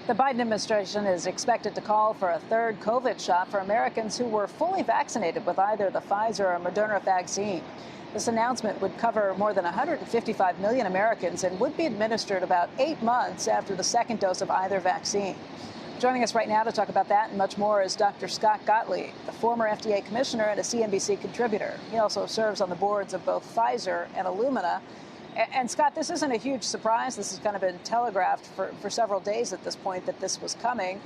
The Biden administration is expected to call for a third COVID shot for Americans who were fully vaccinated with either the Pfizer or Moderna vaccine. This announcement would cover more than 155 million Americans and would be administered about 8 months after the second dose of either vaccine. Joining us right now to talk about that and much more is Dr. Scott Gottlieb, the former FDA commissioner and a CNBC contributor. He also serves on the boards of both Pfizer and Illumina. And Scott, this isn't a huge surprise. This has kind of been telegraphed for several days at this point that this was coming.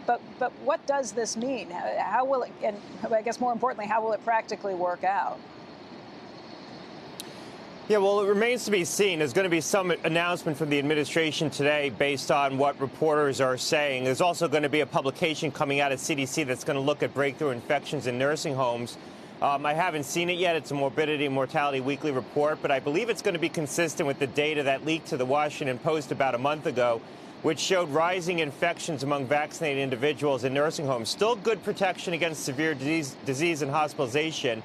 But what does this mean? How will it, and I guess more importantly, how will it practically work out? Yeah, well, it remains to be seen. There's going to be some announcement from the administration today based on what reporters are saying. There's also going to be a publication coming out of CDC that's going to look at breakthrough infections in nursing homes. I haven't seen it yet. It's a Morbidity and Mortality Weekly report, but I believe it's going to be consistent with the data that leaked to the Washington Post about a month ago, which showed rising infections among vaccinated individuals in nursing homes. Still good protection against severe disease and hospitalization,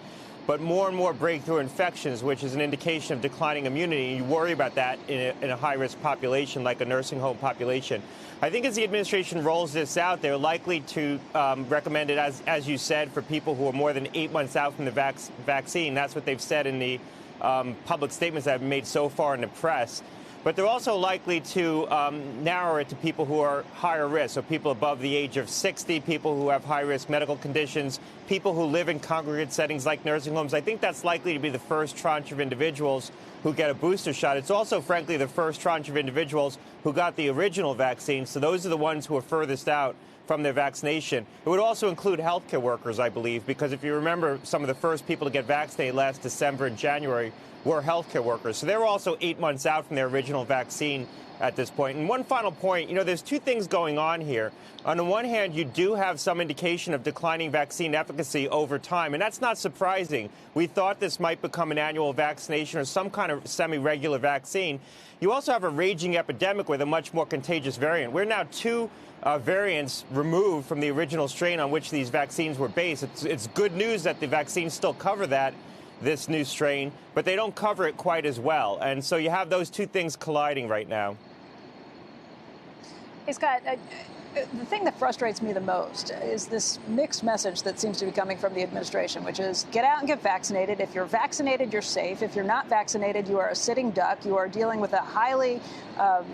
but more and more breakthrough infections, which is an indication of declining immunity. You worry about that in a high-risk population like a nursing home population. I think as the administration rolls this out, they're likely to recommend it, as you said, for people who are more than 8 months out from the vaccine. That's what they've said in the public statements that have been made so far in the press. But they're also likely to narrow it to people who are higher risk, so people above the age of 60, people who have high-risk medical conditions, people who live in congregate settings like nursing homes. I think that's likely to be the first tranche of individuals who get a booster shot. It's also, frankly, the first tranche of individuals who got the original vaccine. So those are the ones who are furthest out from their vaccination. It would also include healthcare workers, I believe, because if you remember, some of the first people to get vaccinated last December and January were healthcare workers. So they were also 8 months out from their original vaccine at this point. And one final point, there's two things going on here. On the one hand, you do have some indication of declining vaccine efficacy over time, and that's not surprising. We thought this might become an annual vaccination or some kind of semi-regular vaccine. You also have a raging epidemic with a much more contagious variant. We're now two variants removed from the original strain on which these vaccines were based. It's good news that the vaccines still cover this new strain, but they don't cover it quite as well. And so you have those two things colliding right now. Hey, Scott, the thing that frustrates me the most is this mixed message that seems to be coming from the administration, which is get out and get vaccinated. If you're vaccinated, you're safe. If you're not vaccinated, you are a sitting duck. You are dealing with a highly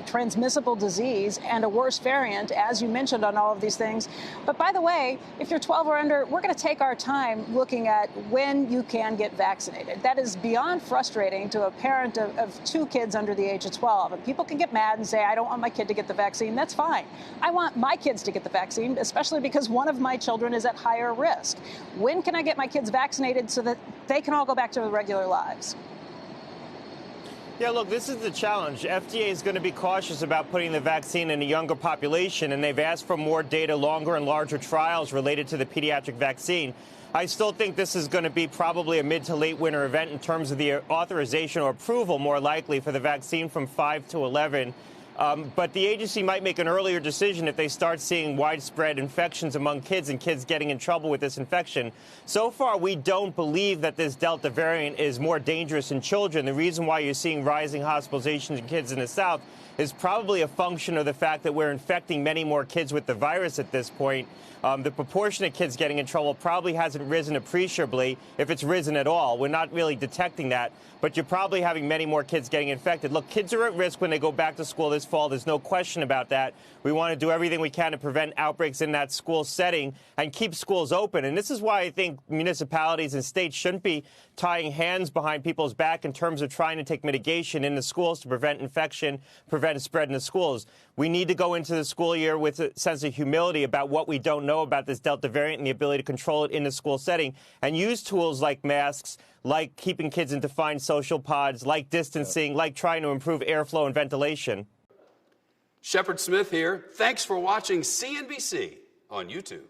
transmissible disease and a worse variant, as you mentioned on all of these things. But by the way, if you're 12 or under, we're going to take our time looking at when you can get vaccinated. That is beyond frustrating to a parent of two kids under the age of 12. And people can get mad and say, I don't want my kid to get the vaccine. That's fine. I want my kids to get the vaccine, especially because one of my children is at higher risk. When can I get my kids vaccinated so that they can all go back to their regular lives? Yeah, look, this is the challenge. FDA is going to be cautious about putting the vaccine in a younger population, and they've asked for more data, longer and larger trials related to the pediatric vaccine. I still think this is going to be probably a mid to late winter event in terms of the authorization or approval, more likely, for the vaccine from 5 to 11. But the agency might make an earlier decision if they start seeing widespread infections among kids and kids getting in trouble with this infection. So far, we don't believe that this Delta variant is more dangerous in children. The reason why you're seeing rising hospitalizations in kids in the South is probably a function of the fact that we're infecting many more kids with the virus at this point. The proportion of kids getting in trouble probably hasn't risen appreciably, if it's risen at all. We're not really detecting that, but you're probably having many more kids getting infected. Look, kids are at risk when they go back to school this fall. There's no question about that. We want to do everything we can to prevent outbreaks in that school setting and keep schools open. And this is why I think municipalities and states shouldn't be tying hands behind people's back in terms of trying to take mitigation in the schools to prevent infection, prevent spread in the schools. We need to go into the school year with a sense of humility about what we don't know about this Delta variant and the ability to control it in the school setting, and use tools like masks, like keeping kids in defined social pods, like distancing, like trying to improve airflow and ventilation. Shepard Smith here. Thanks for watching CNBC on YouTube.